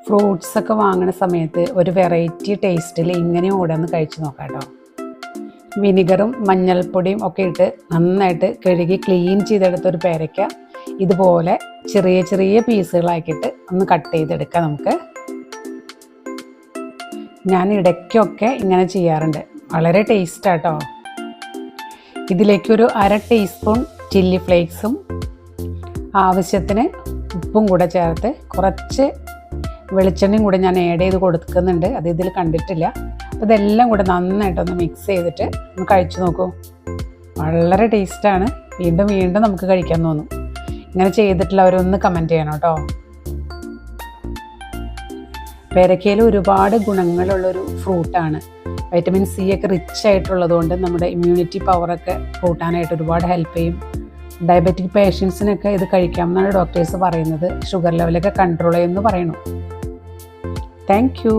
ഫ്രൂട്ട്സൊക്കെ വാങ്ങുന്ന സമയത്ത് ഒരു വെറൈറ്റി ടേസ്റ്റിൽ ഇങ്ങനെ കൂടെ ഒന്ന് കഴിച്ച് നോക്കാം കേട്ടോ. വിനിഗറും മഞ്ഞൾപ്പൊടിയും ഒക്കെ ഇട്ട് നന്നായിട്ട് കഴുകി ക്ലീൻ ചെയ്തെടുത്ത ഒരു പേരയ്ക്ക ഇതുപോലെ ചെറിയ ചെറിയ പീസുകളാക്കിയിട്ട് ഒന്ന് കട്ട് ചെയ്തെടുക്കാം നമുക്ക്. ഞാൻ ഇടയ്ക്കൊക്കെ ഇങ്ങനെ ചെയ്യാറുണ്ട്. വളരെ ടേസ്റ്റാട്ടോ. ഇതിലേക്കൊരു 1/2 ടീസ്പൂൺ ചില്ലി ഫ്ലേക്സും ആവശ്യത്തിന് ഉപ്പും കൂടെ ചേർത്ത് കുറച്ച് വെളിച്ചെണ്ണയും കൂടെ ഞാൻ ആഡ് ചെയ്ത് കൊടുക്കുന്നുണ്ട്. അത് ഇതിൽ കണ്ടിട്ടില്ല. അപ്പോൾ ഇതെല്ലാം കൂടെ നന്നായിട്ടൊന്ന് മിക്സ് ചെയ്തിട്ട് ഒന്ന് കഴിച്ചു നോക്കൂ. വളരെ ടേസ്റ്റാണ്. വീണ്ടും വീണ്ടും നമുക്ക് കഴിക്കാൻ തോന്നും. ഇങ്ങനെ ചെയ്തിട്ടുള്ളവരൊന്ന് കമൻറ്റ് ചെയ്യണം കേട്ടോ. പേരയ്ക്കയിൽ ഒരുപാട് ഗുണങ്ങളുള്ളൊരു ഫ്രൂട്ടാണ്. വൈറ്റമിൻ സി ഒക്കെ റിച്ച് ആയിട്ടുള്ളത് കൊണ്ട് നമ്മുടെ ഇമ്മ്യൂണിറ്റി പവറൊക്കെ കൂട്ടാനായിട്ട് ഒരുപാട് ഹെൽപ്പ് ചെയ്യും. ഡയബറ്റിക് പേഷ്യൻസിനൊക്കെ ഇത് കഴിക്കാമെന്നാണ് ഡോക്ടേഴ്സ് പറയുന്നത്. ഷുഗർ ലെവലൊക്കെ കൺട്രോൾ ചെയ്യുമെന്ന് പറയുന്നു. Thank you.